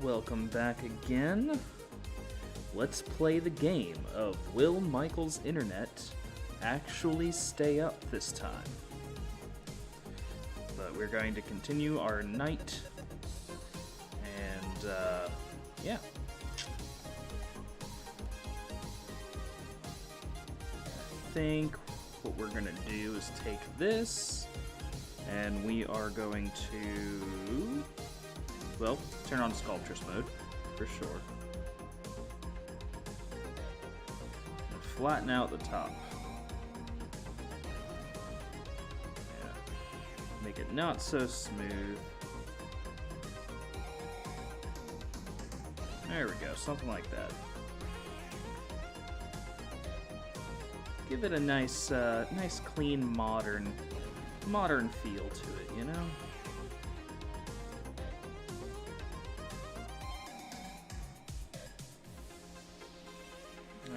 Welcome back again. Let's play the game of Will Michael's internet actually stay up this time? But we're going to continue our night, and yeah. I think what we're gonna do is take this, and we are going to, well, turn on sculptress mode, for sure. And flatten out the top. Yeah. Make it not so smooth. There we go, something like that. Give it a nice, nice, clean, modern feel to it, you know?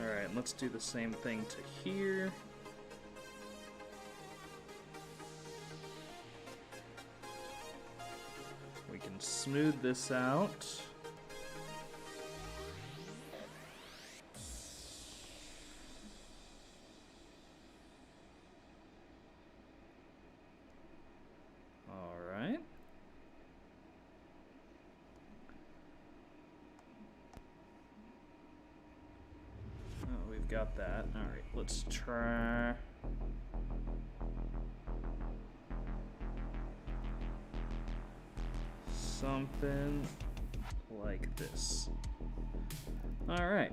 Alright, let's do the same thing to here. We can smooth this out. Alright. Oh, we've got that. Alright, let's try... something like this. Alright.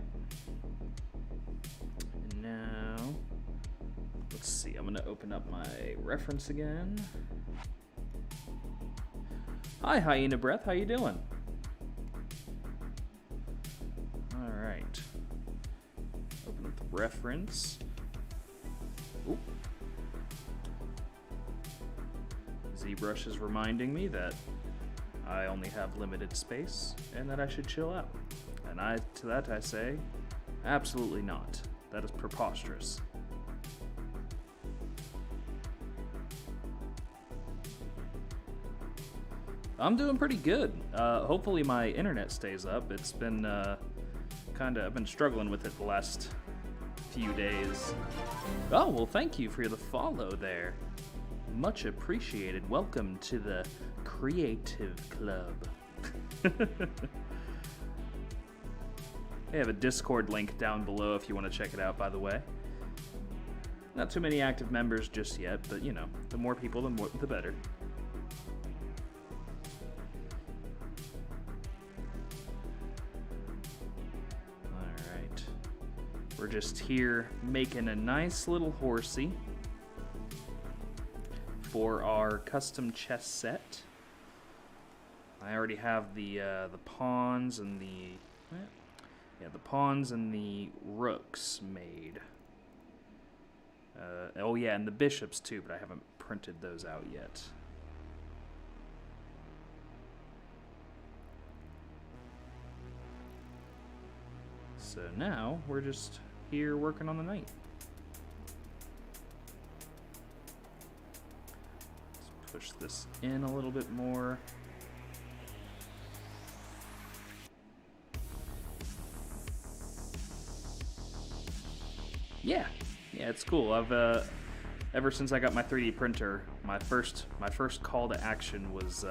And now, let's see, I'm gonna open up my reference again. Hi, Hyena Breath, how you doing? Alright. Open up the reference. Oop. ZBrush is reminding me that I only have limited space, and that I should chill out. And to that I say, absolutely not. That is preposterous. I'm doing pretty good. Hopefully my internet stays up. It's been I've been struggling with it the last few days. Oh, well, thank you for the follow there. Much appreciated. Welcome to the Creative Club. I have a Discord link down below if you want to check it out, by the way. Not too many active members just yet, but you know, the more people, the better. Alright. We're just here making a nice little horsey for our custom chess set. I already have the pawns and the pawns and the rooks made. Oh yeah, and the bishops too, but I haven't printed those out yet. So now we're just here working on the knight. Let's push this in a little bit more. Yeah, it's cool. I've ever since I got my 3D printer, my first call to action was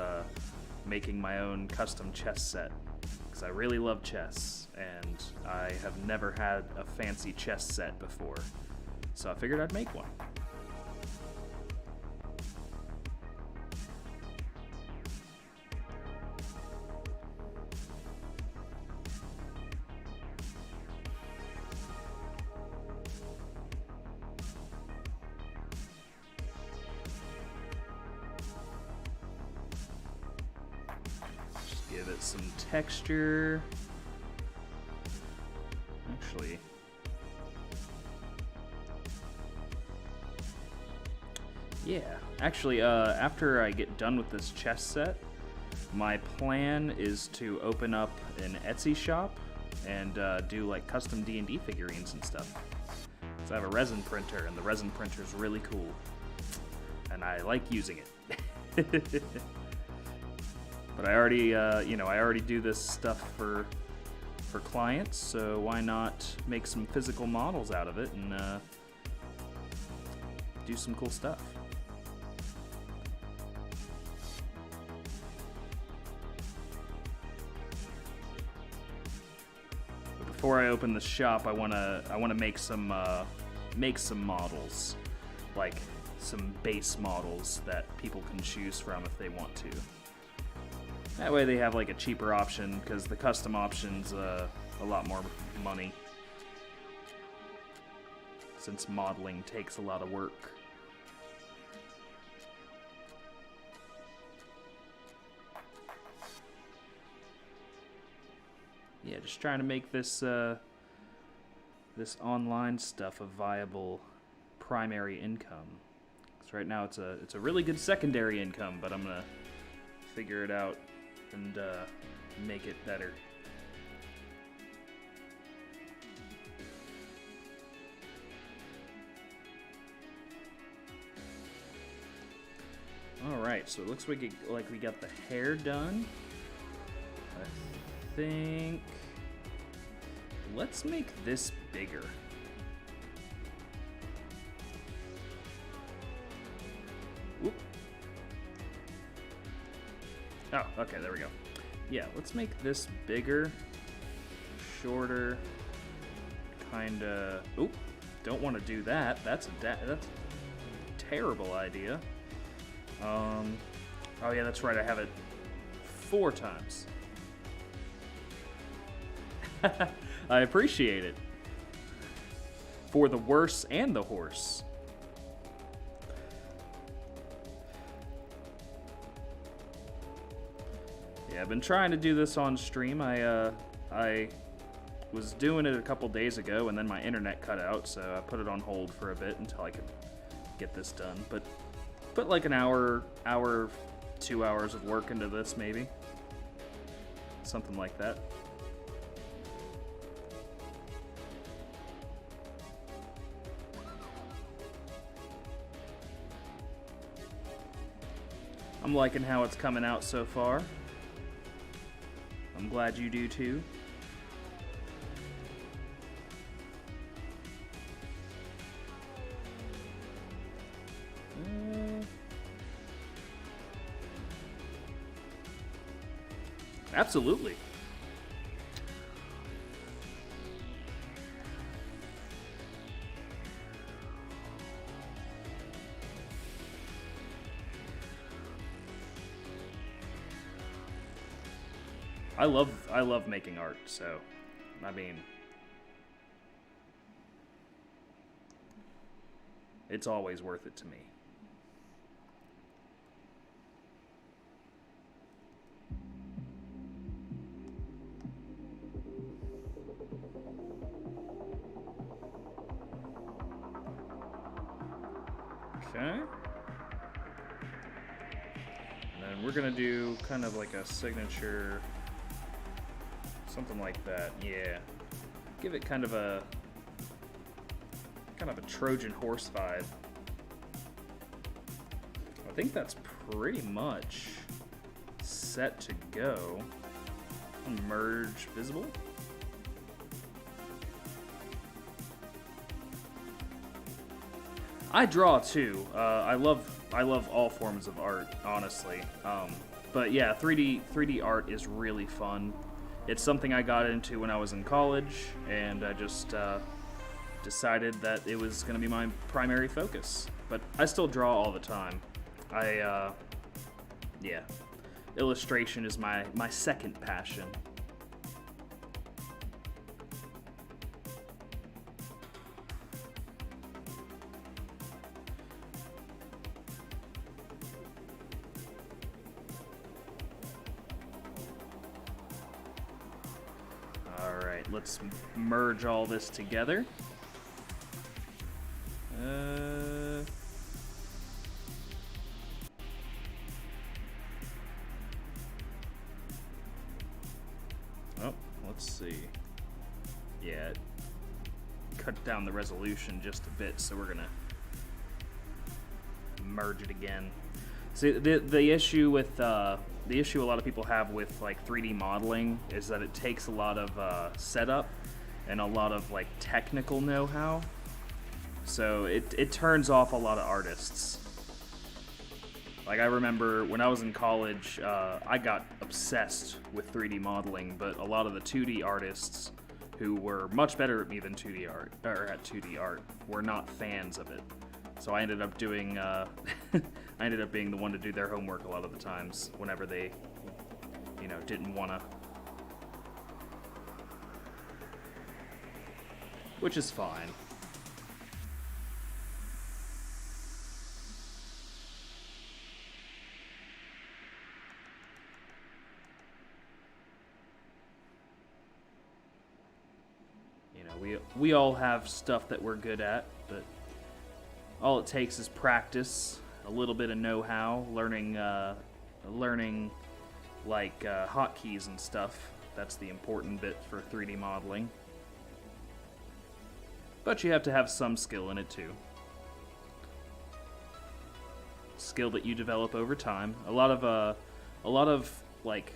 making my own custom chess set, because I really love chess and I have never had a fancy chess set before, so I figured I'd make one. Give it some texture. Actually, yeah. Actually, after I get done with this chess set, my plan is to open up an Etsy shop and do like custom D&D figurines and stuff. So I have a resin printer, and the resin printer is really cool, and I like using it. But I already, I already do this stuff for clients, so why not make some physical models out of it and do some cool stuff. But before I open the shop, I wanna make some models, like some base models that people can choose from if they want to. That way they have like a cheaper option, because the custom option's a lot more money, since modeling takes a lot of work. Yeah, just trying to make this this online stuff a viable primary income. Because right now it's a really good secondary income, but I'm gonna figure it out and make it better. Alright, so it looks like we got the hair done. I think... Let's make this bigger. Whoop. Oh, okay, there we go. Yeah, let's make this bigger, shorter, kinda... Oop, don't want to do that. That's a terrible idea. Oh yeah, that's right, I have it 4 times. I appreciate it. For the worse and the horse. Yeah, I've been trying to do this on stream. I was doing it a couple days ago, and then my internet cut out, so I put it on hold for a bit until I could get this done. But put like an hour, 2 hours of work into this, maybe. Something like that. I'm liking how it's coming out so far. I'm glad you do too. Absolutely. I love making art, so I mean, it's always worth it to me. Okay. And then we're gonna do kind of like a signature, something like that. Yeah. Give it kind of a Trojan horse vibe. I think that's pretty much set to go. Merge visible. I draw too. I love all forms of art, honestly. But yeah, 3D art is really fun. It's something I got into when I was in college, and I just decided that it was going to be my primary focus. But I still draw all the time. Yeah, illustration is my second passion. Let's merge all this together. Oh, let's see. Yeah, cut down the resolution just a bit, so we're gonna merge it again. See, the issue with issue a lot of people have with like 3D modeling is that it takes a lot of setup and a lot of like technical know-how. So it turns off a lot of artists. Like I remember when I was in college, I got obsessed with 3D modeling, but a lot of the 2D artists who were much better at me than 2D art, or at 2D art, were not fans of it. So I ended up doing, I ended up being the one to do their homework a lot of the times whenever they, you know, didn't want to. Which is fine. You know, we all have stuff that we're good at, but all it takes is practice, a little bit of know-how, learning like hotkeys and stuff. That's the important bit for 3D modeling. But you have to have some skill in it too. Skill that you develop over time. A lot of like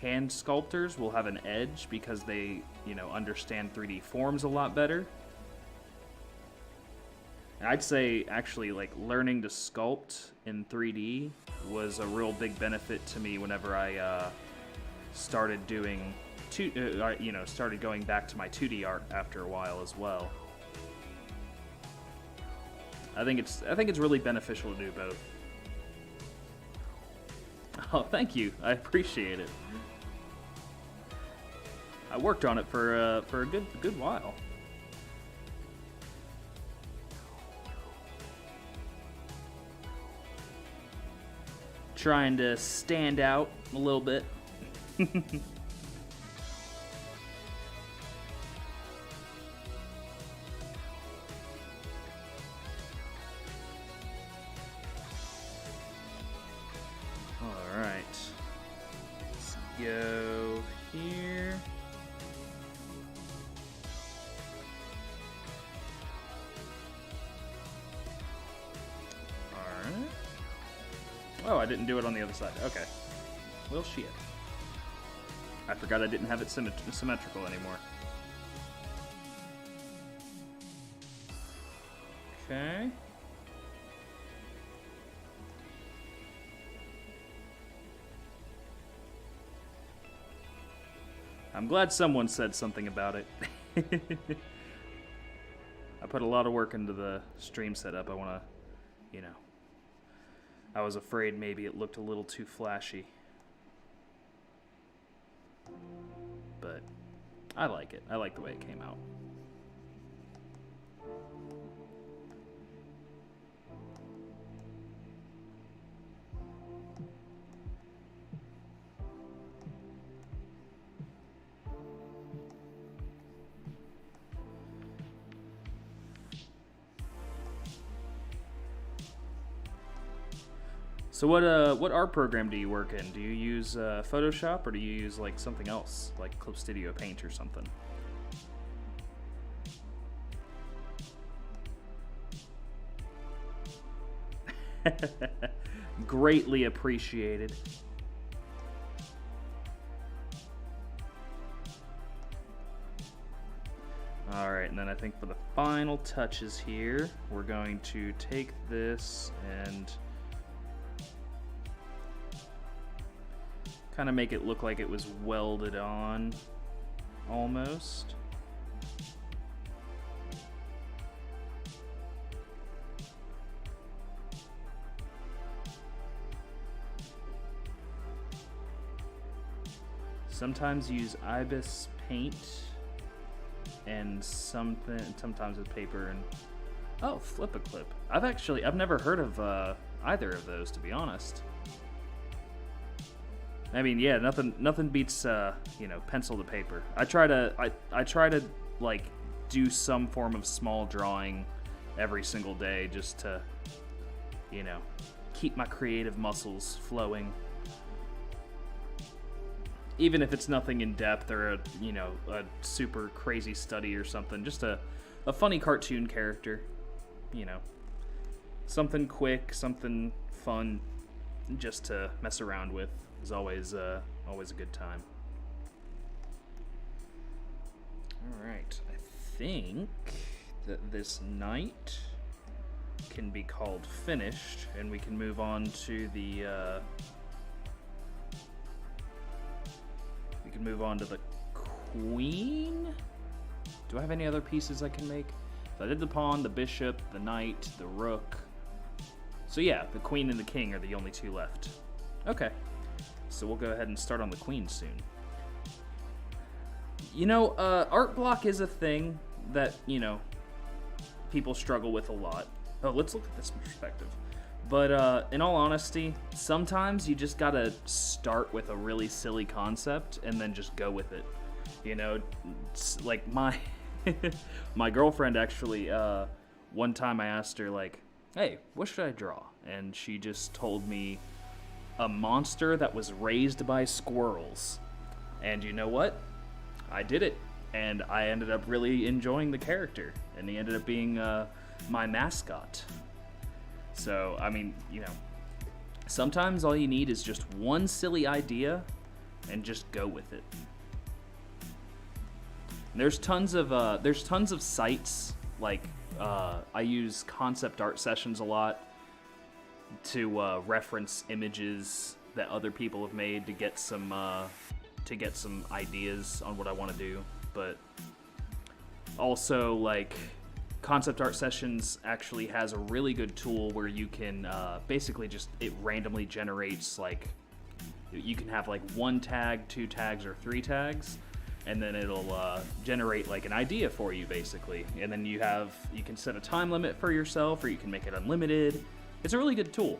hand sculptors will have an edge because they, you know, understand 3D forms a lot better. And I'd say actually like learning to sculpt in 3D was a real big benefit to me whenever I started doing started going back to my 2D art after a while as well. I think it's really beneficial to do both. Oh, thank you. I appreciate it. I worked on it for a good while. Trying to stand out a little bit. Alright. Let's go here. Alright. Oh, I didn't do it on the other side. Okay. Well, shit. I forgot I didn't have it symmetrical anymore. Okay. I'm glad someone said something about it. I put a lot of work into the stream setup. I want to, you know, I was afraid maybe it looked a little too flashy. But I like it. I like the way it came out. So what art program do you work in? Do you use Photoshop or do you use like something else, like Clip Studio Paint or something? Greatly appreciated. Alright, and then I think for the final touches here, we're going to take this and kind of make it look like it was welded on, almost. Sometimes use Ibis paint and sometimes with paper and Flip a Clip. I've never heard of either of those, to be honest. I mean, yeah, nothing beats pencil to paper. I try to like do some form of small drawing every single day just to, you know, keep my creative muscles flowing. Even if it's nothing in depth or a super crazy study or something, just a funny cartoon character, you know, something quick, something fun, just to mess around with is always a good time. All right, I think that this night can be called finished, and we can move on to the queen. Do I have any other pieces I can make? So I did the pawn, the bishop, the knight, the rook. So yeah, the queen and the king are the only two left. Okay, so we'll go ahead and start on the queen soon. Art block is a thing that, people struggle with a lot. Oh, let's look at this perspective. But in all honesty, sometimes you just gotta start with a really silly concept and then just go with it. It's like my girlfriend actually, one time I asked her, like, hey, what should I draw? And she just told me a monster that was raised by squirrels. And you know what? I did it. And I ended up really enjoying the character. And he ended up being my mascot. So, I mean, sometimes all you need is just one silly idea and just go with it. There's tons of sites, like I use Concept Art Sessions a lot to reference images that other people have made to get some ideas on what I want to do. But also, like, Concept Art Sessions actually has a really good tool where you can basically it randomly generates, like, you can have like 1 tag, 2 tags, or 3 tags. And then it'll generate like an idea for you, basically. And then you can set a time limit for yourself, or you can make it unlimited. It's a really good tool.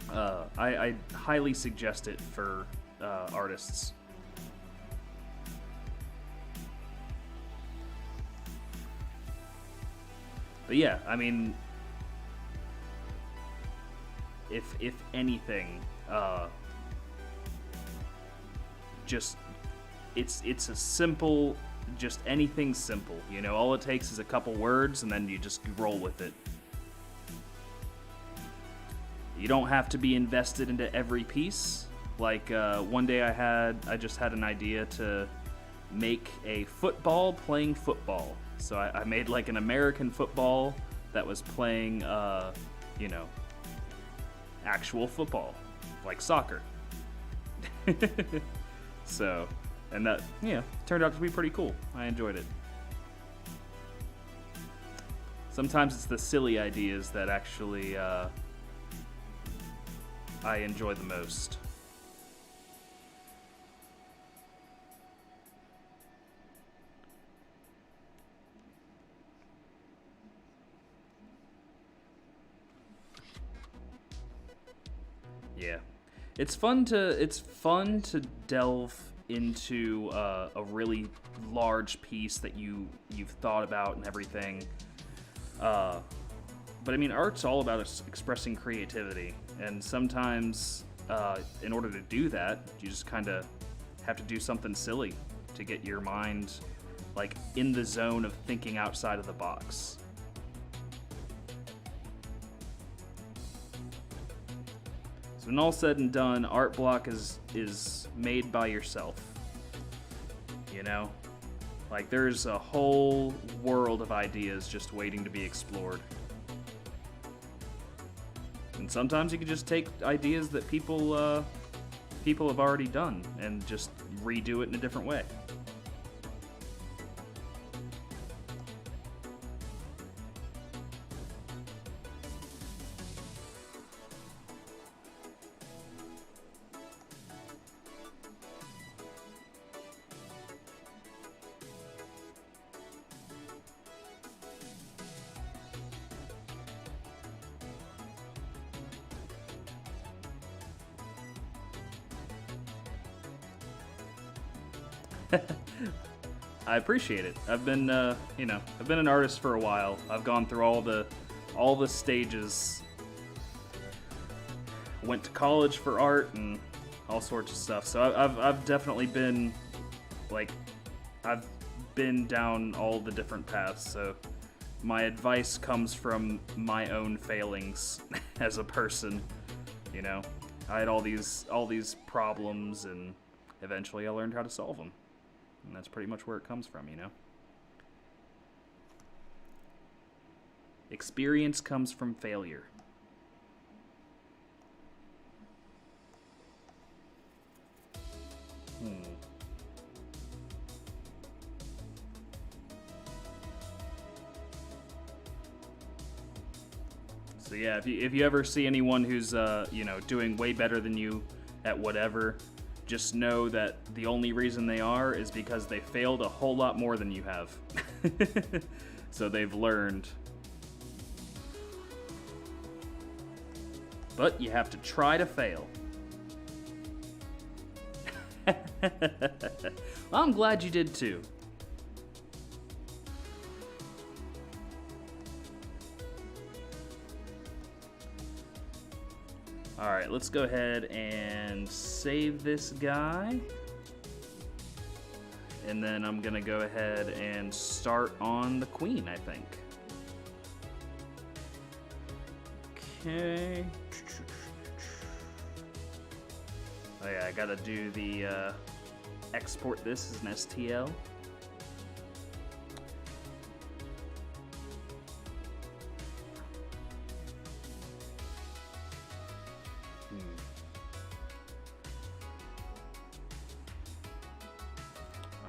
I highly suggest it for artists. But yeah, I mean, if anything, just it's a simple, just anything simple. All it takes is a couple words, and then you just roll with it. You don't have to be invested into every piece. Like one day I just had an idea to make a football playing football. So I made like an American football that was playing, actual football, like soccer. So, and that, turned out to be pretty cool. I enjoyed it. Sometimes it's the silly ideas that actually I enjoy the most. Yeah, it's fun to delve into a really large piece that you've thought about and everything. But I mean, art's all about expressing creativity, and sometimes in order to do that, you just kind of have to do something silly to get your mind like in the zone of thinking outside of the box. So when all said and done, art block is made by yourself. Like, there's a whole world of ideas just waiting to be explored. And sometimes you can just take ideas that people have already done and just redo it in a different way. I appreciate it. I've been, I've been an artist for a while. I've gone through all the stages. Went to college for art and all sorts of stuff. So I've definitely been, like, I've been down all the different paths. So my advice comes from my own failings as a person. I had all these problems, and eventually I learned how to solve them. And that's pretty much where it comes from, you know? Experience comes from failure. So yeah, if you ever see anyone who's you know, doing way better than you at whatever, just know that the only reason they are is because they failed a whole lot more than you have. So they've learned. But you have to try to fail. Well, I'm glad you did too. Alright, let's go ahead and save this guy. And then I'm gonna go ahead and start on the queen, I think. Okay. Oh yeah, I gotta do the export this as an STL.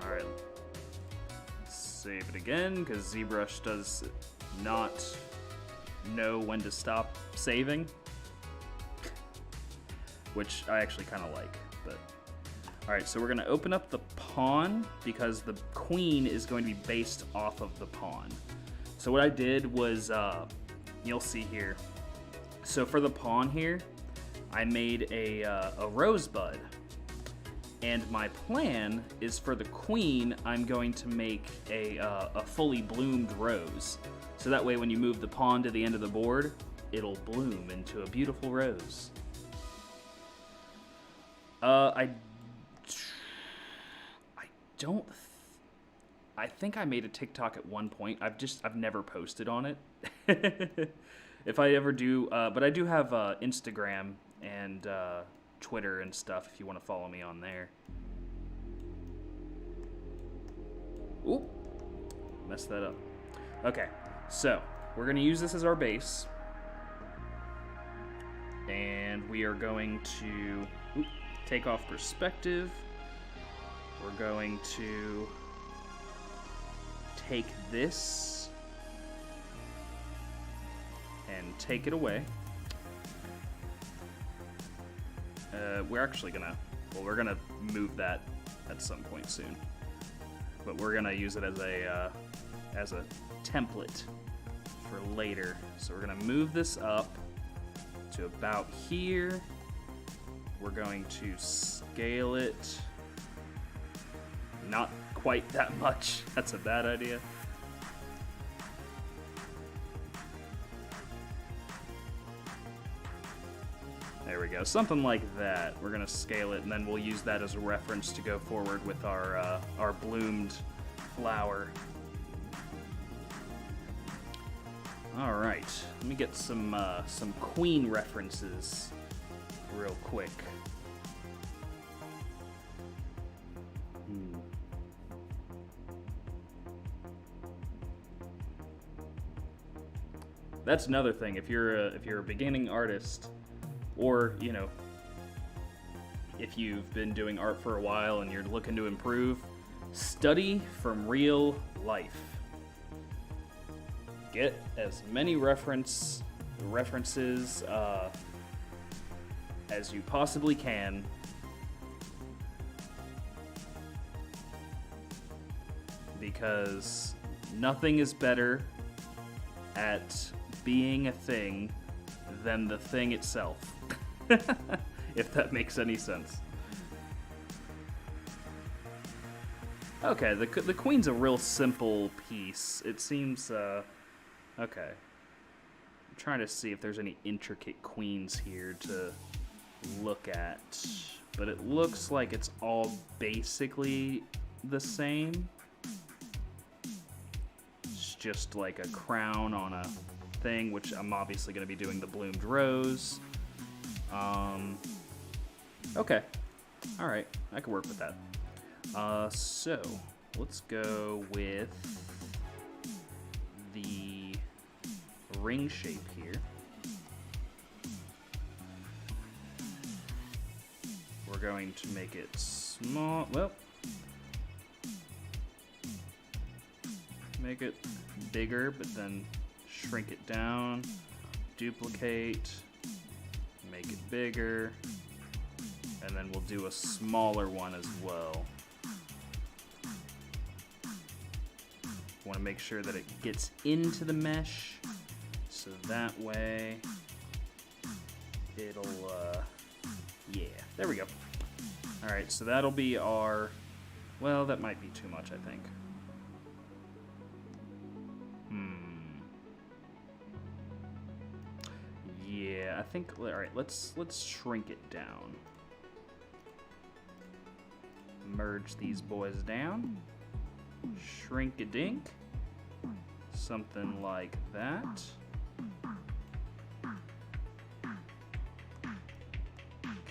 Alright. Save it again, because ZBrush does not know when to stop saving. Which I actually kind of like, but... Alright, so we're going to open up the pawn, because the queen is going to be based off of the pawn. So what I did was, you'll see here. So for the pawn here, I made a rosebud. And my plan is for the queen, I'm going to make a fully bloomed rose. So that way when you move the pawn to the end of the board, it'll bloom into a beautiful rose. I think I made a TikTok at one point. I've never posted on it. If I ever do, but I do have Instagram and Twitter and stuff if you want to follow me on there. Oop, messed that up. Okay, so we're going to use this as our base. And we are going to take off perspective. We're going to take this and take it away. We're actually gonna, well, we're gonna move that at some point soon. But we're gonna use it as a template for later. So we're gonna move this up to about here. We're going to scale it. Not quite that much. That's a bad idea. There we go, something like that. We're gonna scale it, and then we'll use that as a reference to go forward with our bloomed flower. All right, let me get some queen references real quick. That's another thing. If you're a beginning artist, or you know, if you've been doing art for a while and you're looking to improve, study from real life. Get as many references as you possibly can. Because nothing is better at being a thing than the thing itself. If that makes any sense. Okay, the queen's a real simple piece. It seems, okay. I'm trying to see if there's any intricate queens here to look at. But it looks like it's all basically the same. It's just like a crown on a thing, which I'm obviously going to be doing the bloomed rose. Okay. All right. I can work with that. So let's go with the ring shape here. We're going to make it small. Well, make it bigger, but then shrink it down, duplicate, make it bigger, and then we'll do a smaller one as well. Want to make sure that it gets into the mesh, so that way it'll, yeah, there we go. All right, so that'll be our, well, that might be too much, I think. Yeah, I think, all right, let's shrink it down. Merge these boys down. Shrink-a-dink. Something like that.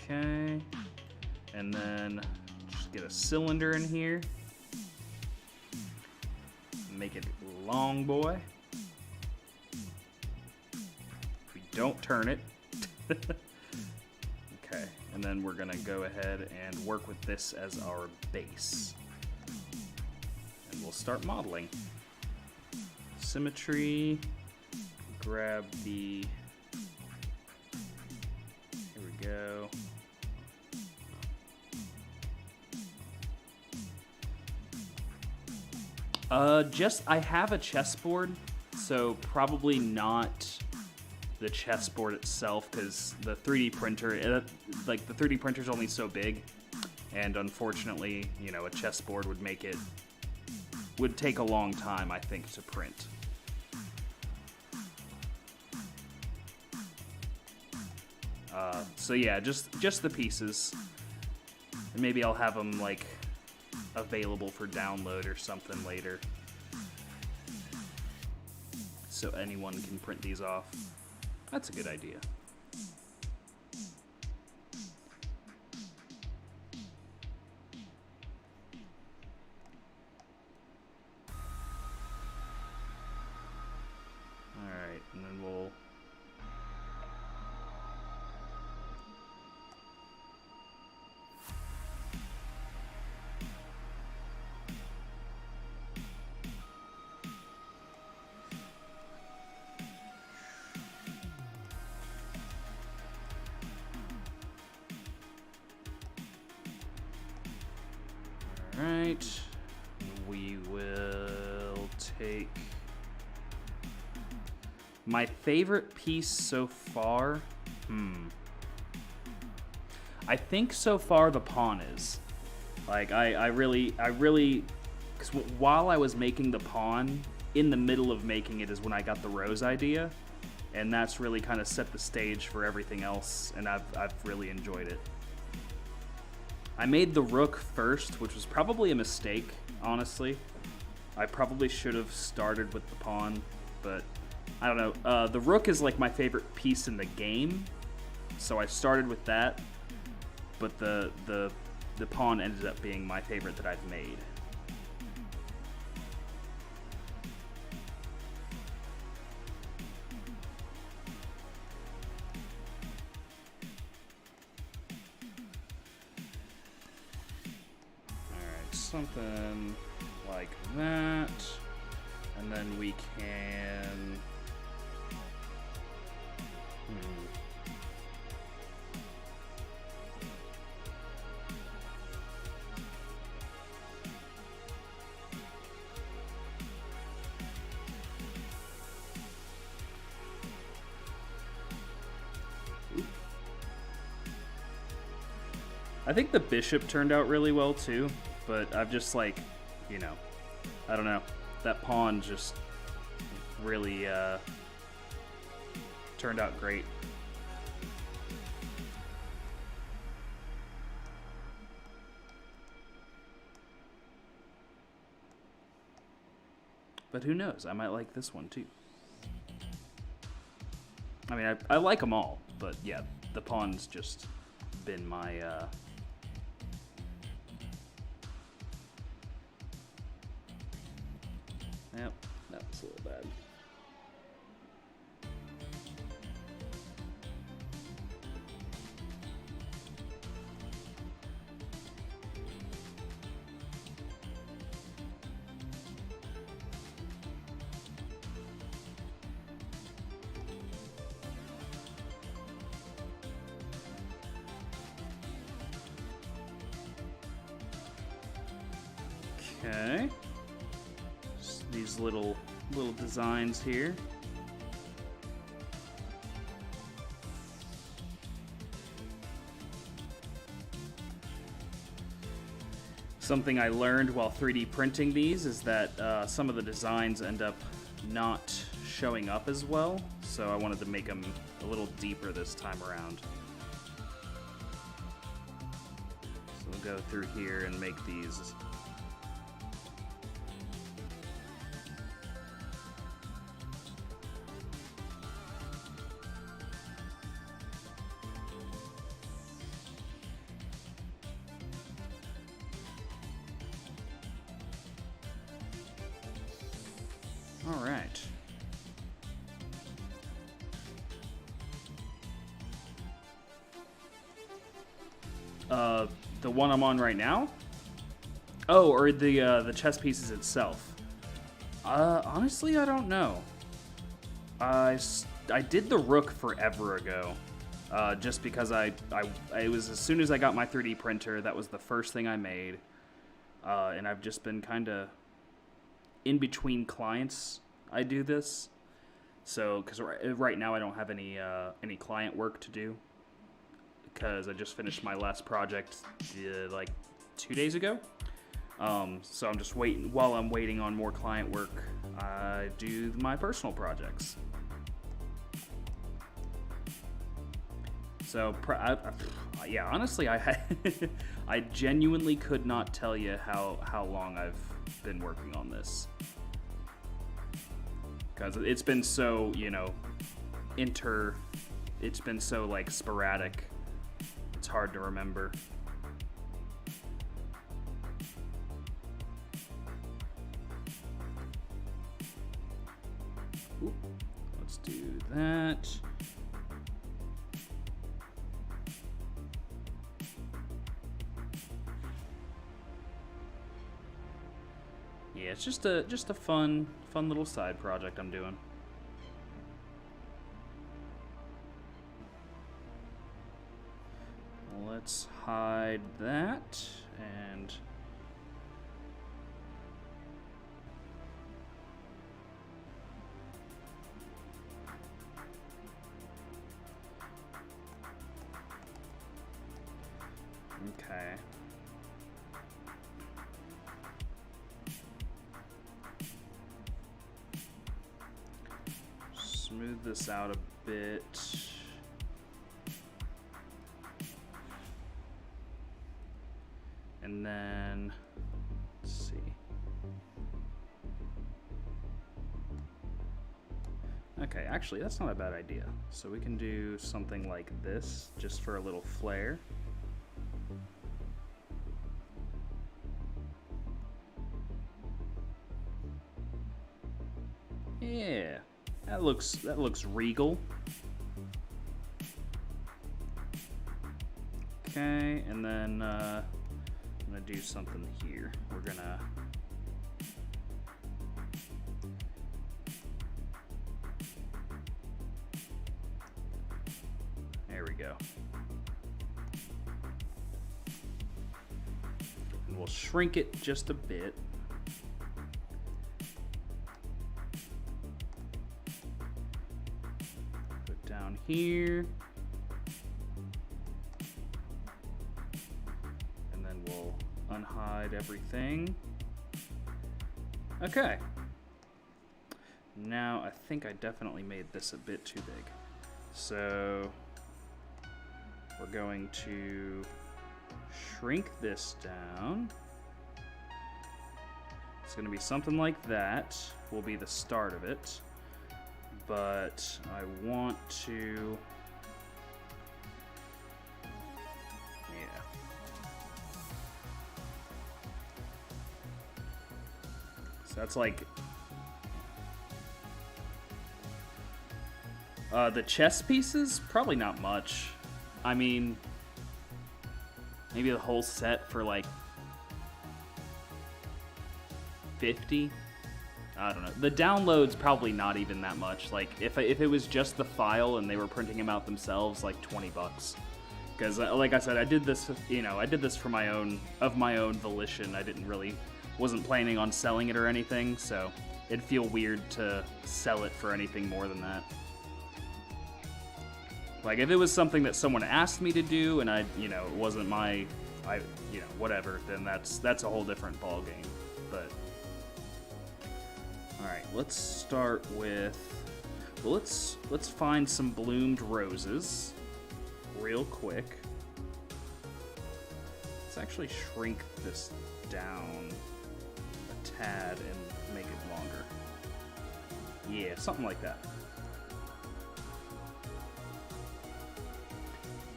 Okay. And then just get a cylinder in here. Make it long boy. If we don't turn it. Okay, and then we're gonna go ahead and work with this as our base. And we'll start modeling. Symmetry, grab the, here we go. I have a chessboard, so probably not the chessboard itself, because the 3D printer, like the 3D printer's only so big, and unfortunately, you know, a chessboard would take a long time, I think, to print. So yeah, just the pieces, and maybe I'll have them like available for download or something later, so anyone can print these off. That's a good idea. All right, and then we'll Alright, we will take my favorite piece so far. I think so far the pawn is. Like, I really, because while I was making the pawn, in the middle of making it is when I got the rose idea, and that's really kind of set the stage for everything else, and I've really enjoyed it. I made the rook first, which was probably a mistake, honestly. I probably should have started with the pawn, but I don't know. The rook is like my favorite piece in the game, so I started with that, but the pawn ended up being my favorite that I've made. Something like that, and then we can I think the bishop turned out really well too. But I've just like, you know, I don't know. That pawn just really turned out great. But who knows? I might like this one too. I mean, I like them all, but yeah, the pawn's just been my yep, that was a little bad. Okay. Just these little designs here. Something I learned while 3D printing these is that some of the designs end up not showing up as well, so I wanted to make them a little deeper this time around. So we'll go through here and make these. All right. The one I'm on right now? Oh, or the chess pieces itself. Honestly, I don't know. I did the rook forever ago. Just because it was as soon as I got my 3D printer, that was the first thing I made. And I've just been kind of in between clients. I do this, so because right now I don't have any client work to do because I just finished my last project like 2 days ago. So I'm just waiting. While I'm waiting on more client work, I do my personal projects. So, yeah, honestly, I genuinely could not tell you how long I've been working on this. Because it's been so, it's been so, like, sporadic. It's hard to remember. Ooh, let's do that. Yeah, it's just a fun little side project I'm doing. Let's hide that and okay. Smooth this out a bit. And then, let's see. Okay, actually, that's not a bad idea. So we can do something like this, just for a little flair. Yeah, that looks regal. Okay, and then I'm gonna do something here. We're gonna there we go. And we'll shrink it just a bit. Put down here. Unhide everything. Okay. Now I think I definitely made this a bit too big. So we're going to shrink this down. It's going to be something like that. Will be the start of it. But I want to That's like... the chess pieces? Probably not much. I mean... maybe the whole set for like... 50? I don't know. The download's probably not even that much. Like, if it was just the file and they were printing them out themselves, like $20. Because, like I said, I did this, I did this for my own volition. Wasn't planning on selling it or anything, so it'd feel weird to sell it for anything more than that. Like, if it was something that someone asked me to do and it wasn't whatever, then that's a whole different ballgame. But, alright, let's start with, let's find some bloomed roses real quick. Let's actually shrink this down a tad and make it longer. Yeah, something like that.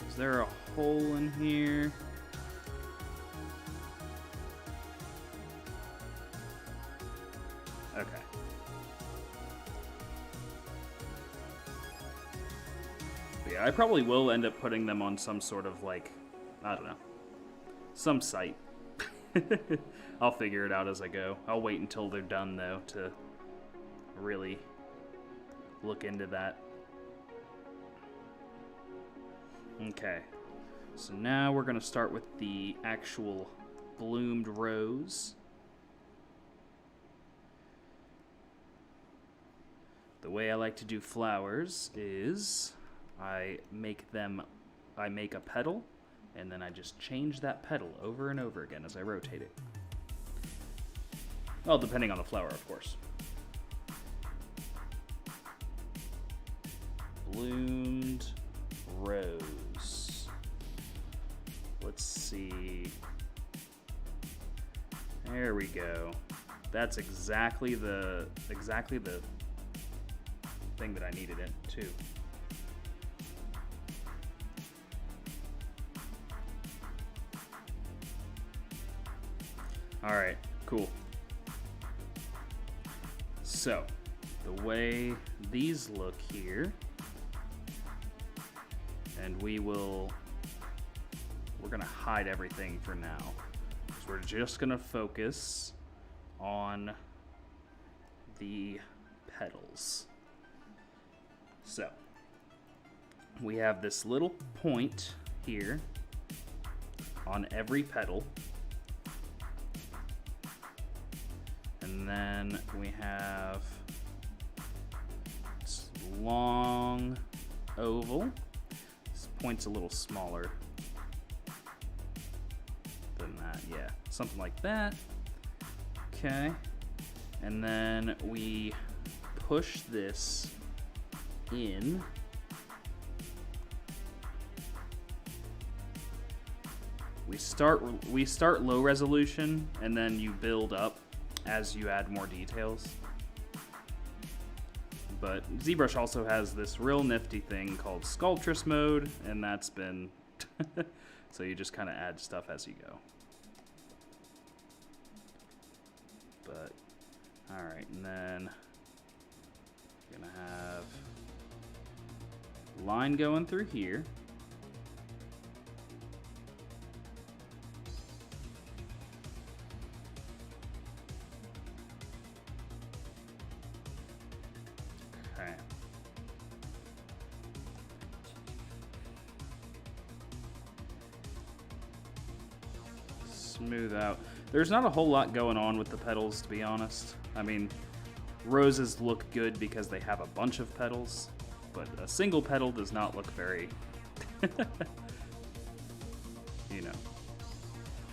Is there a hole in here? Okay. But yeah, I probably will end up putting them on some sort of, like, I don't know, some site. I'll figure it out as I go. I'll wait until they're done, though, to really look into that. Okay, so now we're going to start with the actual bloomed rose. The way I like to do flowers is I make a petal, and then I just change that petal over and over again as I rotate it. Well, depending on the flower, of course. Bloomed rose. Let's see. There we go. That's exactly the thing that I needed it too. All right, cool. So, the way these look here, and we're gonna hide everything for now. So we're just gonna focus on the petals. So, we have this little point here on every petal. And then we have this long oval. This point's a little smaller than that, yeah. Something like that. Okay. And then we push this in. We start low resolution, and then you build up as you add more details. But ZBrush also has this real nifty thing called Sculptress mode, and that's been so you just kind of add stuff as you go. But all right, and then gonna have line going through here. Okay. Smooth out. There's not a whole lot going on with the petals, to be honest. I mean, roses look good because they have a bunch of petals, but a single petal does not look very,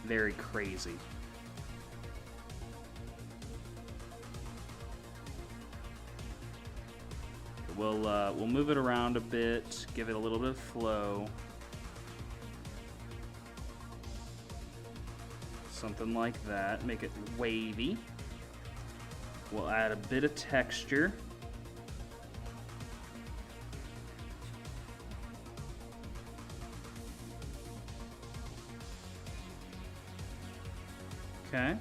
very crazy. We'll move it around a bit, give it a little bit of flow. Something like that, make it wavy. We'll add a bit of texture. Okay.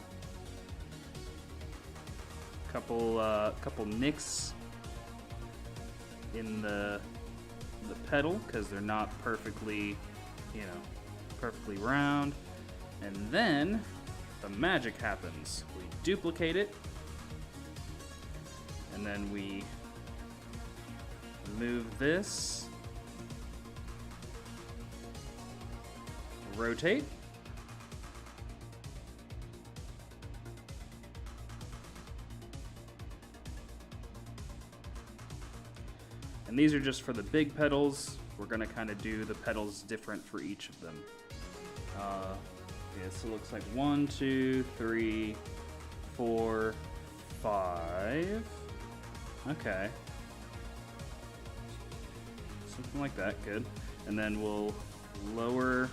Couple nicks in the pedal because they're not perfectly, perfectly round. And then the magic happens. We duplicate it, and then we move this, rotate, and these are just for the big pedals. We're gonna kind of do the pedals different for each of them. Yeah, so it looks like 1, 2, 3, 4, 5. Okay. Something like that, good. And then we'll lower,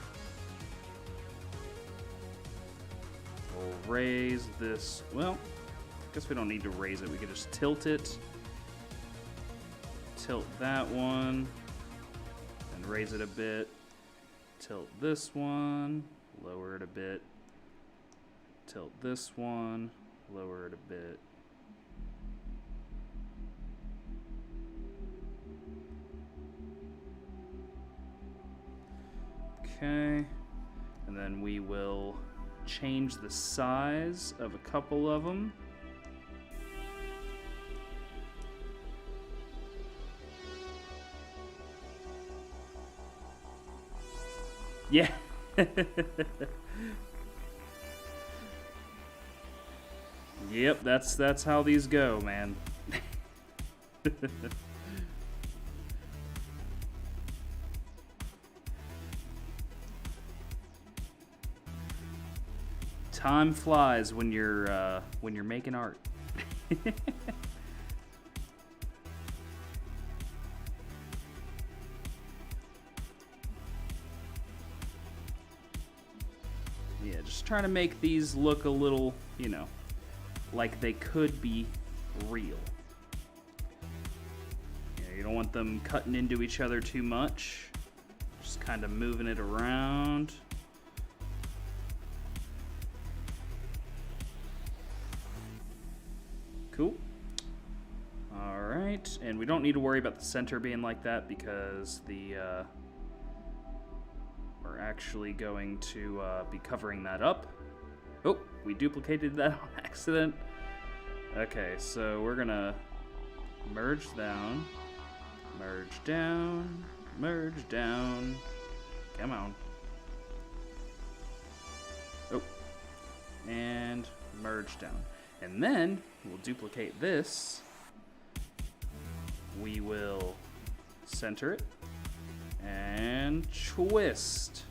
we'll raise this. Well, I guess we don't need to raise it. We could just tilt it. Tilt that one and raise it a bit. Tilt this one, lower it a bit. Tilt this one, lower it a bit. Okay, and then we will change the size of a couple of them. Yeah. Yep, that's how these go, man. Time flies when you're making art. Yeah, just trying to make these look a little, like they could be real. You don't want them cutting into each other too much. Just kind of moving it around. Cool. All right, and we don't need to worry about the center being like that because we're actually going to be covering that up. Oh, we duplicated that on accident. Okay, so we're gonna merge down, merge down, merge down. Come on. Oh, and merge down. And then we'll duplicate this. We will center it and twist.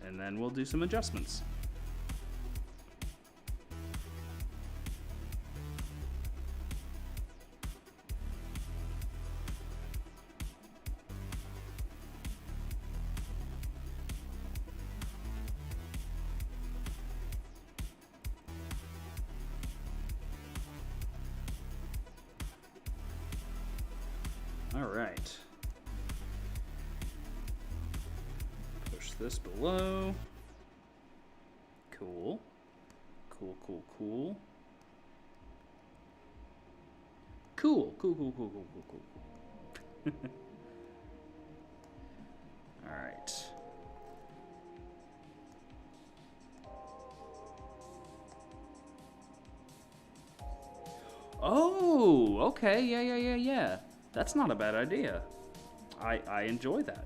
And then we'll do some adjustments. All right. Push this below. Cool. Cool, cool, cool. Cool, cool, cool, cool, cool, cool, cool. All right. Oh, okay. Yeah. That's not a bad idea. I enjoy that.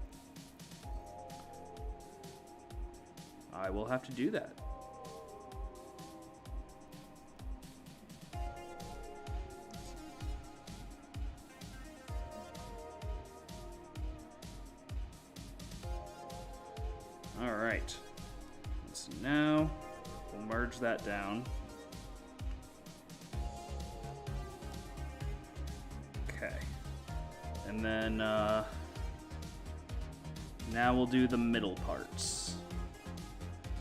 I will have to do that. All right. So now we'll merge that down. Okay. And then now we'll do the middle parts.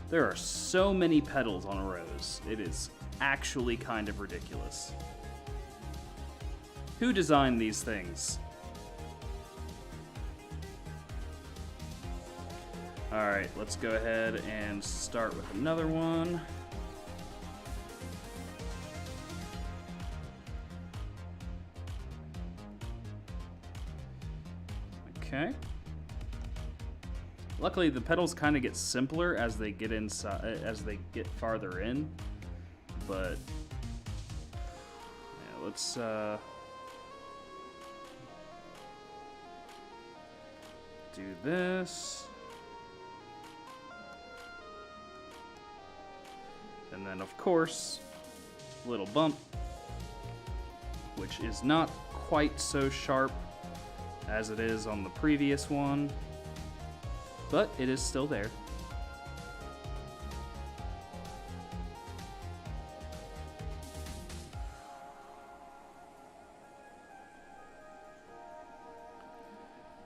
There are so many pedals on a rose. It is actually kind of ridiculous. Who designed these things? Alright, let's go ahead and start with another one. Okay. Luckily, the petals kind of get simpler as they get inside, as they get farther in. But yeah, let's do this. And then, of course, little bump, which is not quite so sharp as it is on the previous one, but it is still there.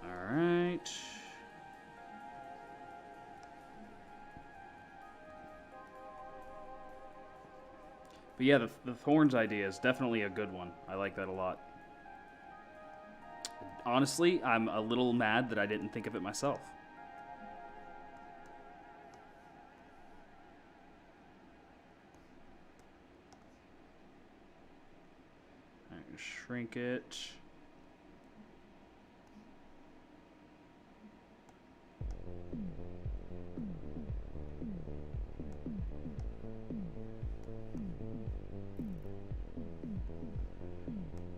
All right. But yeah, the thorns idea is definitely a good one. I like that a lot. Honestly, I'm a little mad that I didn't think of it myself. I'm gonna shrink it.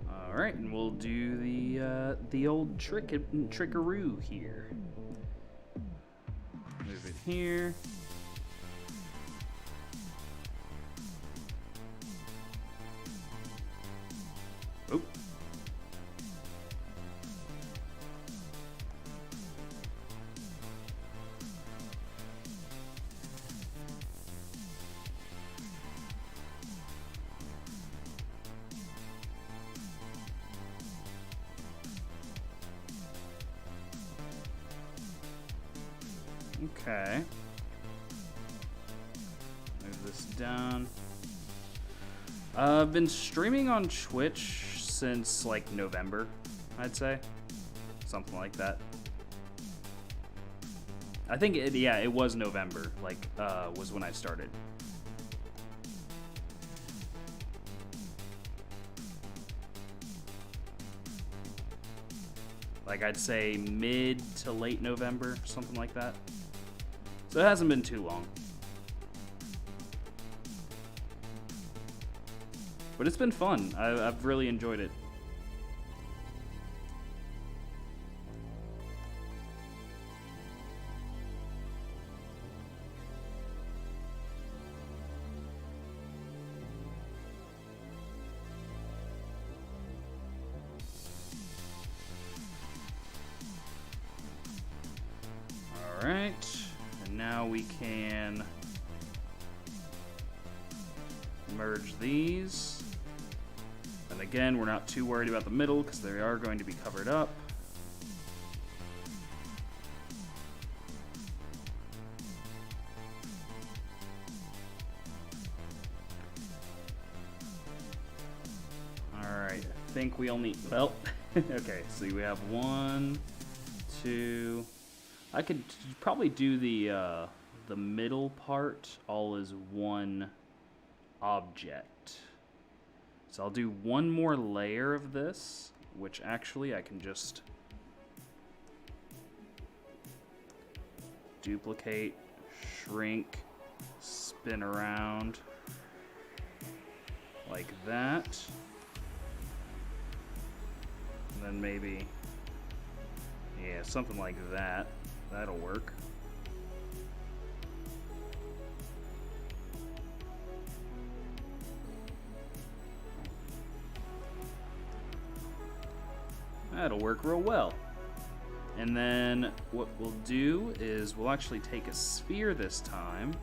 All right, and we'll do the old trickaroo here. Move it here. Oh. Okay. Move this down. I've been streaming on Twitch since like November, I'd say. Something like that. I think it was November, like, was when I started. Like, I'd say mid to late November, something like that. So it hasn't been too long. But it's been fun. I've really enjoyed it. All right. And now we can merge these. And again, we're not too worried about the middle because they are going to be covered up. All right, I think we only, well, okay, so we have 1, 2, I could probably do the middle part all as one object. So I'll do one more layer of this, which actually I can just duplicate, shrink, spin around like that. And then maybe, yeah, something like that. That'll work. That'll work real well. And then what we'll do is we'll actually take a sphere this time.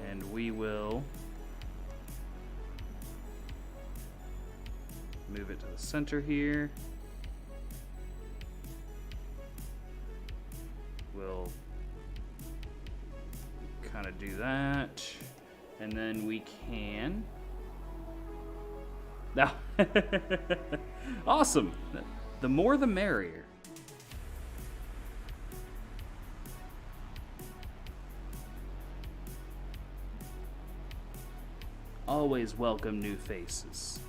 And we will move it to the center here. We'll kind of do that. And then we can... Now, awesome. The more the merrier. always welcome new faces.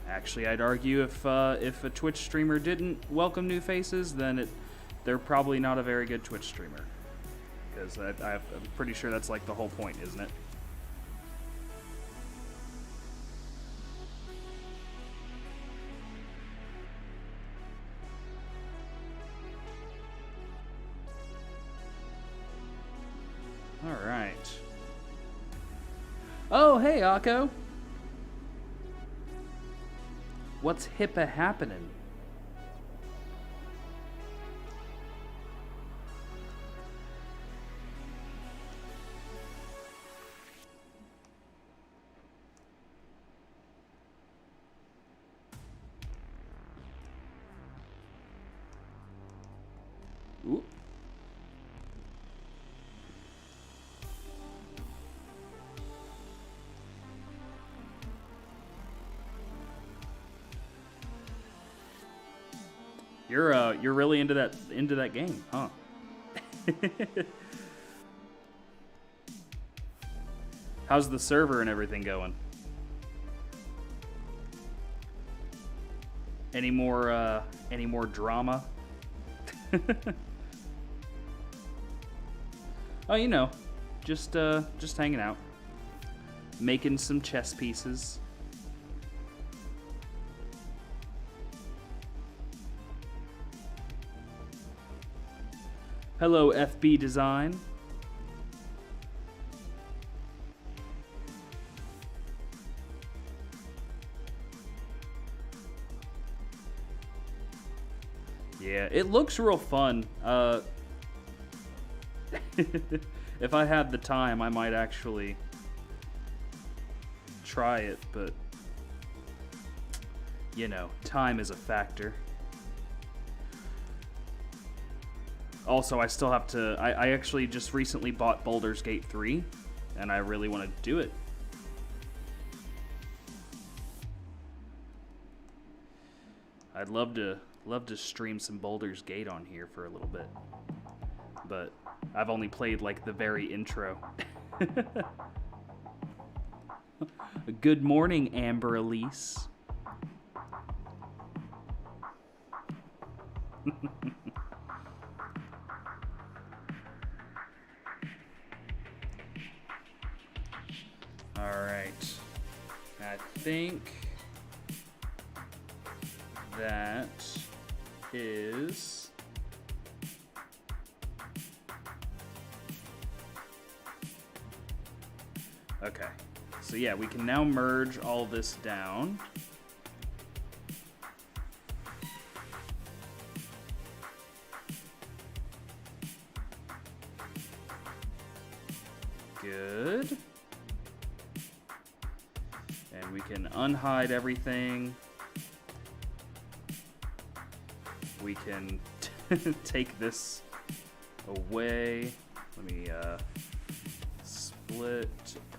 Actually, I'd argue if a Twitch streamer didn't welcome new faces, then they're probably not a very good Twitch streamer. Because I'm pretty sure that's like the whole point, isn't it? All right. Oh, hey, Akko. What's HIPAA happening? Ooh. You're really into that game, huh? How's the server and everything going? Any more drama? Oh, you know, just hanging out, making some chess pieces. Hello, FB Design. Yeah, it looks real fun. If I had the time, I might actually try it, but you know, time is a factor. Also, I still have to... I actually just recently bought Baldur's Gate 3, and I really want to do it. I'd love to stream some Baldur's Gate on here for a little bit. But I've only played, like, the very intro. Good morning, Amber Elise. Alright. I think that is okay. So yeah, we can now merge all this down. Good. And we can unhide everything. We can take this away. Let me split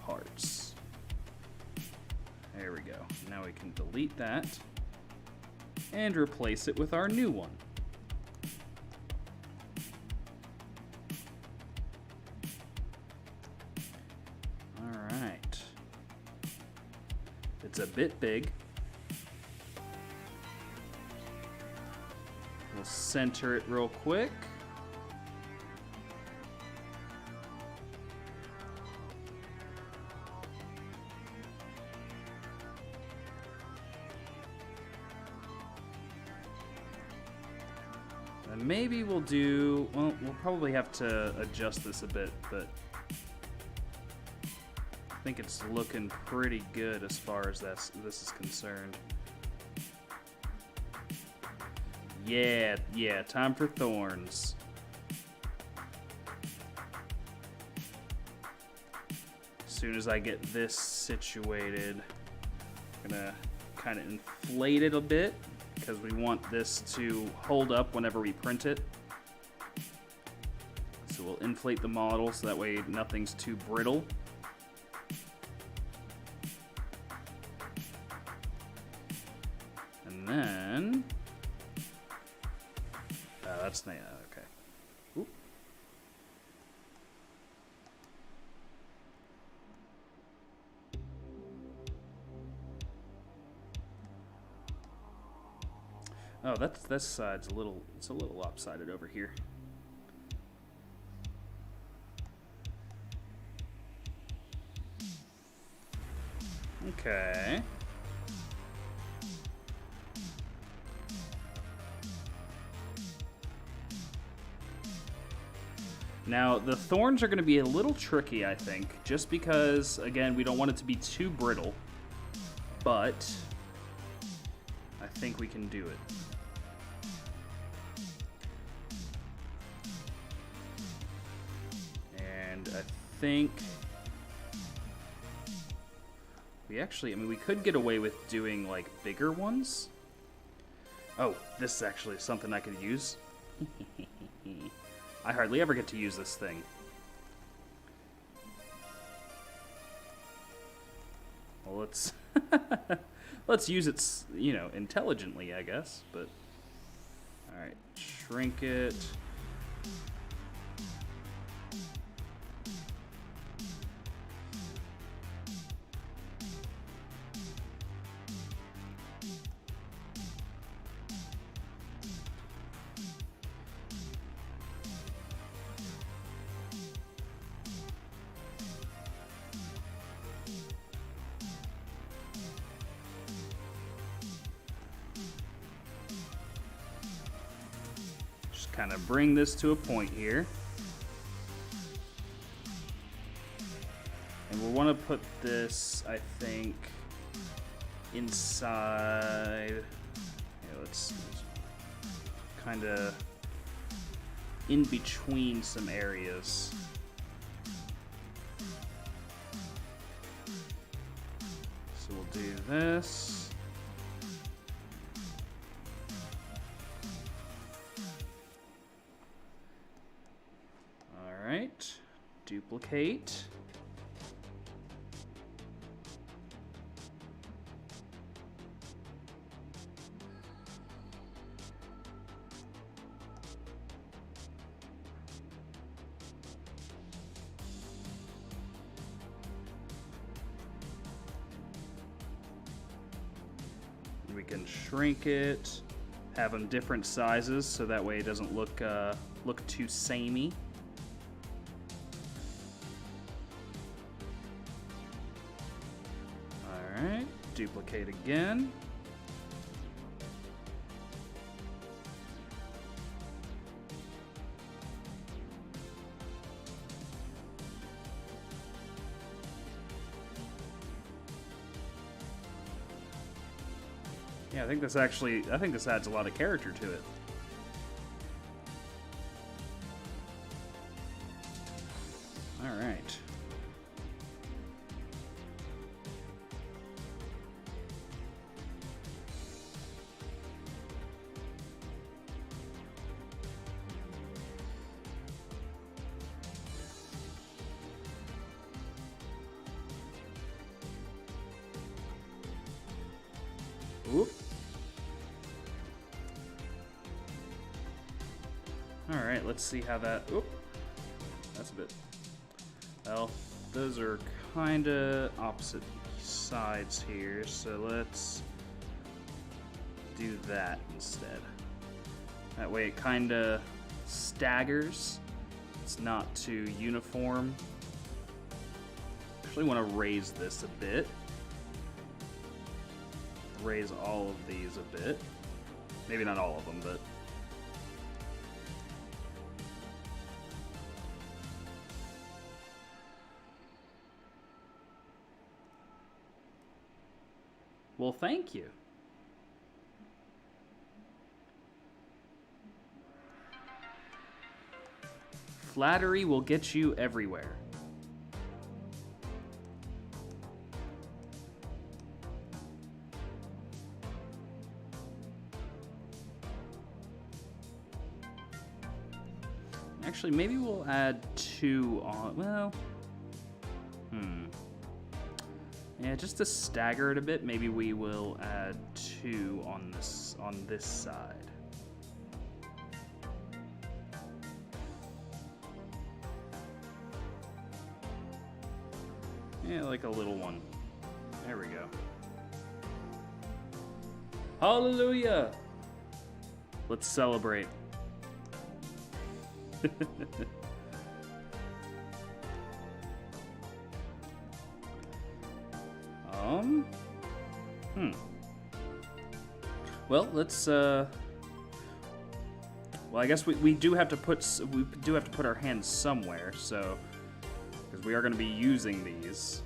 parts. There we go. Now we can delete that and replace it with our new one. All right. It's a bit big. We'll center it real quick. And maybe we'll do, well, we'll probably have to adjust this a bit, but I think it's looking pretty good as far as this is concerned. Yeah, time for thorns. As soon as I get this situated, I'm gonna kind of inflate it a bit because we want this to hold up whenever we print it. So we'll inflate the model so that way nothing's too brittle. And then that's not okay. Oop. Oh, this side's it's a little lopsided over here. Okay. Now, the thorns are going to be a little tricky, I think, just because, again, we don't want it to be too brittle, but I think we can do it. And I think we actually, I mean, we could get away with doing, like, bigger ones. Oh, this is actually something I could use. I hardly ever get to use this thing. Well, let's use it, you know, intelligently, I guess, but all right, shrink it. Kind of bring this to a point here. And we'll want to put this, I think, inside. Yeah, let's kind of in between some areas. So we'll do this. Duplicate. We can shrink it, have them different sizes so that way it doesn't look too samey. Alright, duplicate again. Yeah, I think this adds a lot of character to it. Alright. Oop. Alright, let's see how that... Oop. That's a bit... Well, those are kind of opposite sides here, so let's do that instead. That way it kind of staggers. It's not too uniform. Actually want to raise this a bit. Raise all of these a bit. Maybe not all of them, but... Well, thank you. Flattery will get you everywhere. Actually, maybe we'll add 2 on, well, yeah, just to stagger it a bit, maybe we will add 2 on this side. Yeah, like a little one. There we go. Hallelujah! Let's celebrate. Well, let's well, I guess we do have to put our hands somewhere, so because we are going to be using these.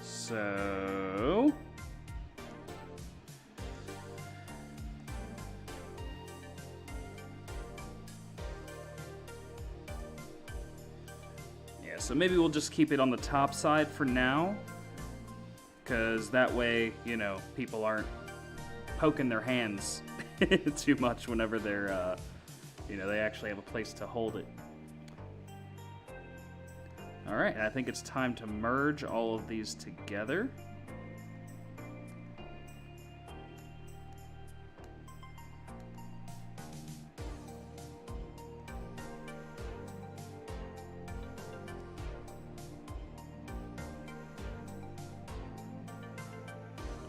So yeah, so maybe we'll just keep it on the top side for now, because that way, you know, people aren't poking their hands too much whenever they're, you know, they actually have a place to hold it. All right, I think it's time to merge all of these together.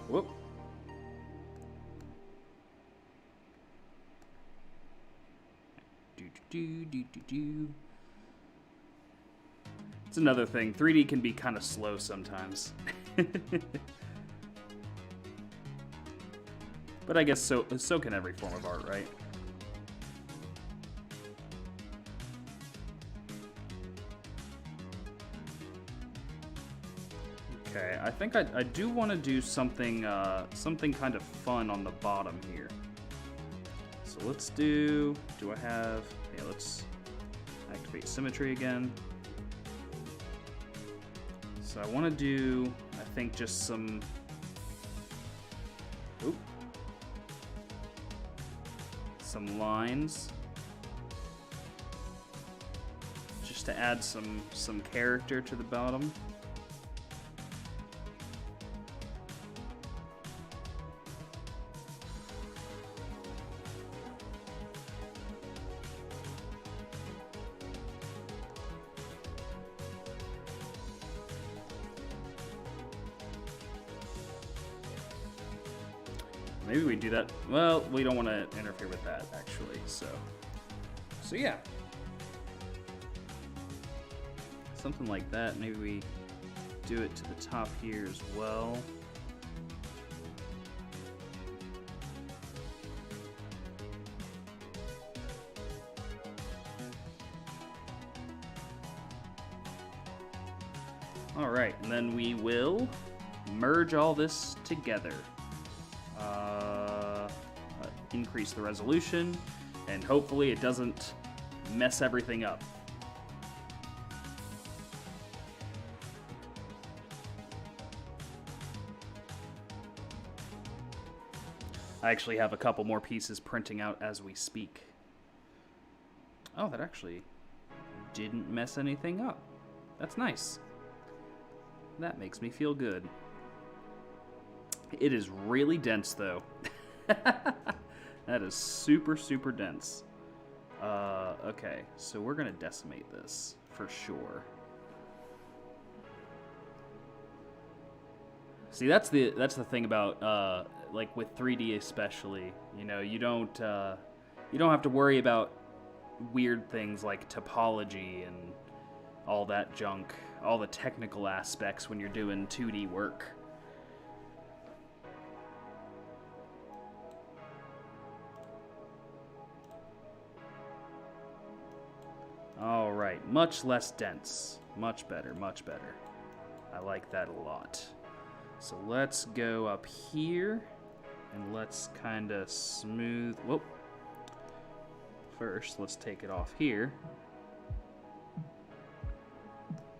Whoop. Do. It's another thing. 3D can be kind of slow sometimes. But I guess so can every form of art, right? Okay, I think I do want to do something something kind of fun on the bottom here. So let's do I have, yeah, let's activate symmetry again. So I want to do, I think, just some, some lines, just to add some character to the bottom. Maybe we do that. Well, we don't want to interfere with that, actually. So yeah. Something like that. Maybe we do it to the top here as well. All right, and then we will merge all this together. Increase the resolution, and hopefully it doesn't mess everything up. I actually have a couple more pieces printing out as we speak. Oh, that actually didn't mess anything up. That's nice. That makes me feel good. It is really dense, though. That is super, super dense. Okay, so we're gonna decimate this for sure. See, that's the thing about like with 3D especially. You know, you don't have to worry about weird things like topology and all that junk, all the technical aspects when you're doing 2D work. All right, much less dense. Much better, much better. I like that a lot. So let's go up here and let's kind of smooth. Whoop. First, let's take it off here.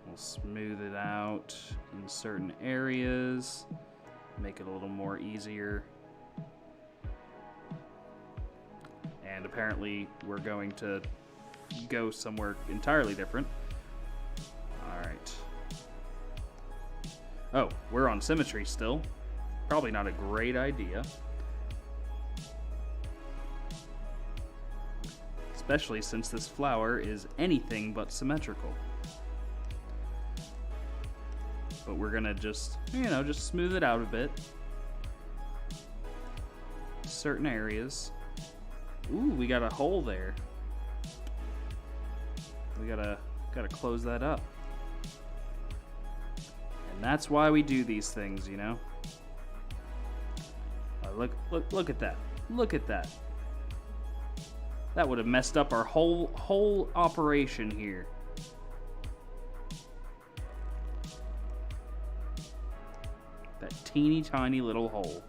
We'll smooth it out in certain areas, make it a little more easier. And apparently, we're going to go somewhere entirely different. Alright. Oh, we're on symmetry still. Probably not a great idea. especially since this flower is anything but symmetrical. But we're gonna just, just smooth it out a bit. Certain areas. Ooh, we got a hole there. We gotta close that up. And that's why we do these things, Look at that. Look at that. That would have messed up our whole operation here. That teeny tiny little hole.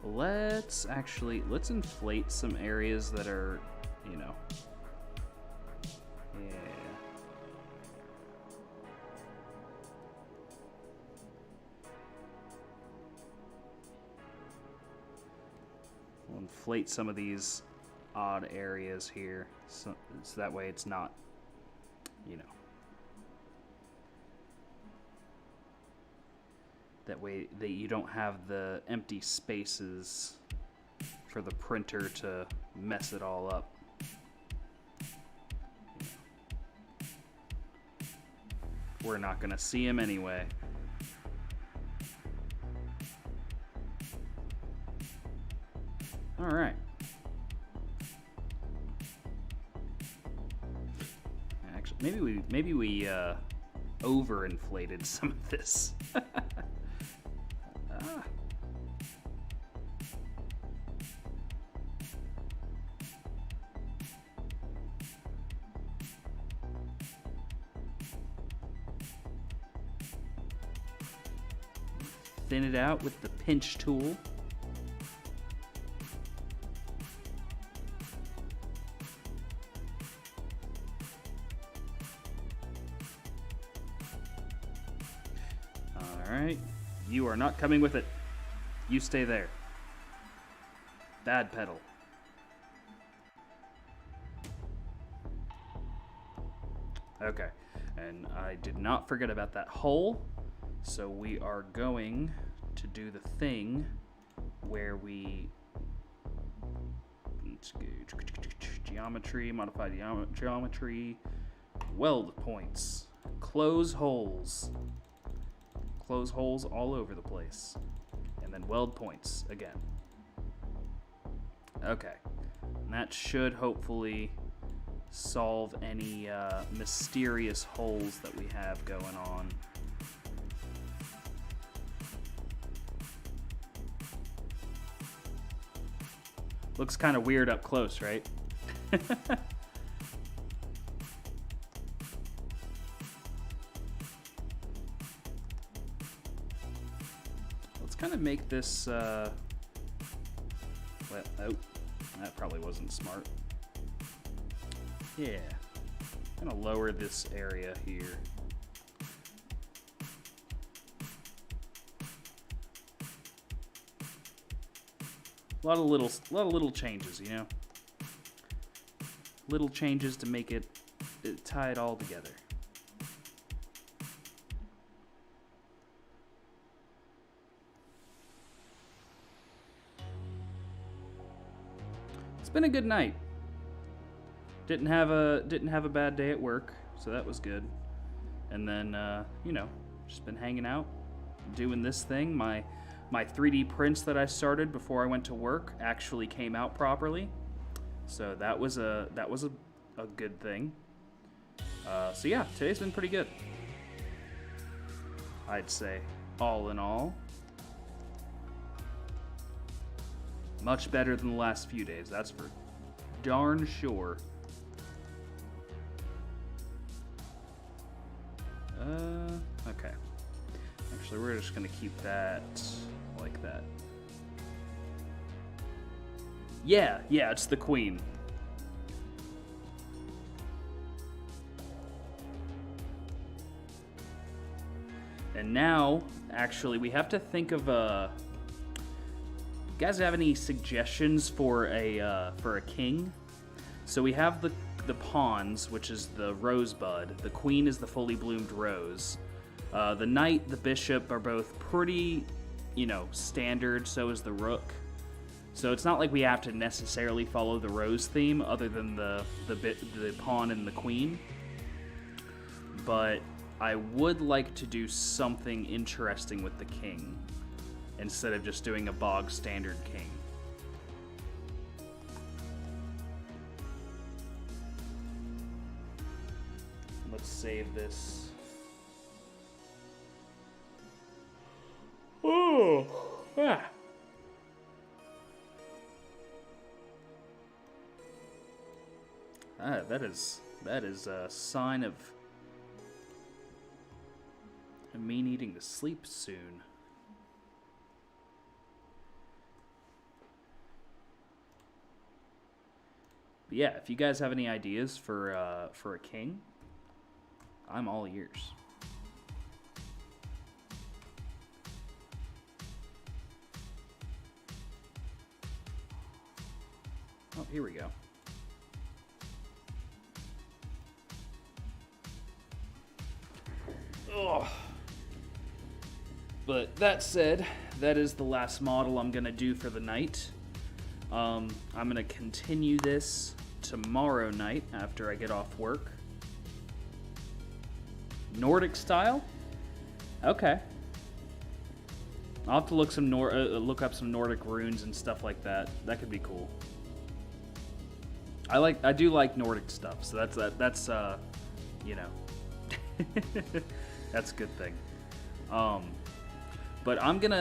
Let's inflate some areas that are, yeah. We'll inflate some of these odd areas here, so that way it's not, that way that you don't have the empty spaces for the printer to mess it all up. We're not gonna see him anyway. All right. Actually, maybe we overinflated some of this. Thin it out with the pinch tool. Alright, you are not coming with it. You stay there. Bad pedal. Okay, and I did not forget about that hole. So we are going to do the thing where we, let's go, geometry, modify geometry, weld points, close holes all over the place, and then weld points again. Okay, and that should hopefully solve any mysterious holes that we have going on. Looks kind of weird up close, right? Let's kind of make this, well, oh, that probably wasn't smart. Yeah, I'm gonna lower this area here. A lot of little changes, Little changes to make it tie it all together. It's been a good night. Didn't have a bad day at work, so that was good. And then just been hanging out, doing this thing. My 3D prints that I started before I went to work actually came out properly, so that was a good thing. So yeah, today's been pretty good, I'd say, all in all. Much better than the last few days, that's for darn sure. Okay. Actually, we're just gonna keep that like that. Yeah, it's the queen. And now, actually, we have to think of you guys have any suggestions for a king? So we have the pawns, which is the rosebud. The queen is the fully bloomed rose. The knight, the bishop are both pretty, standard. So is the rook. So it's not like we have to necessarily follow the rose theme, other than the pawn and the queen. But I would like to do something interesting with the king, instead of just doing a bog standard king. Let's save this. Oh, ah. That is a sign of me needing to sleep soon. But yeah, if you guys have any ideas for a king, I'm all ears. Oh, here we go. Ugh. But that said, that is the last model I'm gonna do for the night. I'm gonna continue this tomorrow night after I get off work. Nordic style? Okay. I'll have to look up some Nordic runes and stuff like that. That could be cool. I do like Nordic stuff, so that's you know, that's a good thing. But I'm going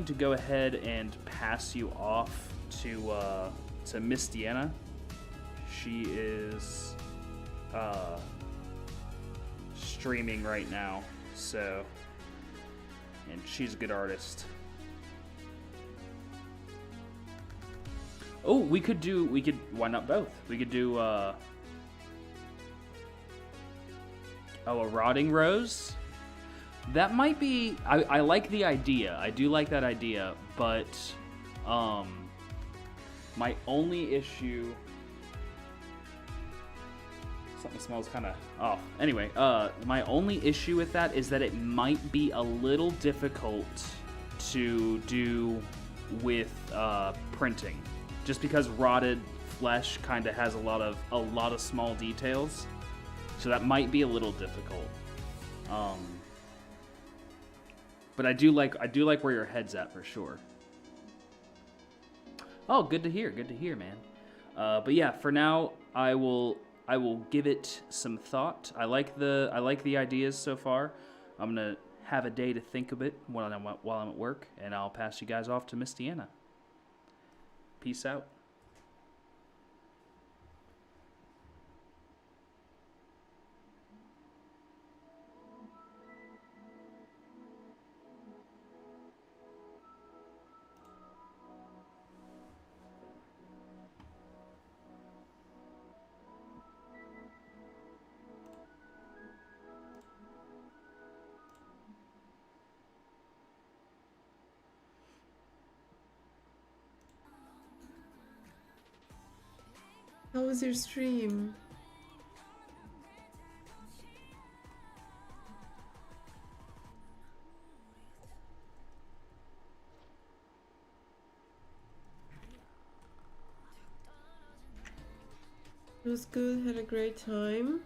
to go ahead and pass you off to Miss Deanna. She is streaming right now, so, and she's a good artist. Oh, why not both? We could do a rotting rose. That might be, I like the idea. I do like that idea, but my only issue, something smells kind of off. Anyway, my only issue with that is that it might be a little difficult to do with printing, just because rotted flesh kind of has a lot of small details, so that might be a little difficult. But I do like where your head's at for sure. Oh, good to hear, man. But yeah, for now, I will give it some thought. I like the ideas so far. I'm gonna have a day to think of it while I'm at work, and I'll pass you guys off to Miss Deanna. Peace out. How was your stream? It was good, had a great time.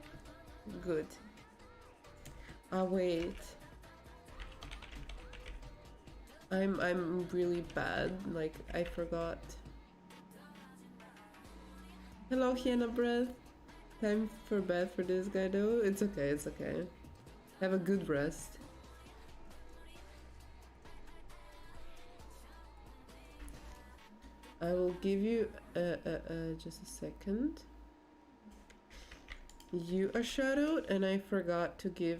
Good. Wait. I'm really bad, like I forgot. Hello, Hiena Breath. Time for bed for this guy though. It's okay, it's okay. Have a good rest. I will give you just a second. You a shout out, and I forgot to give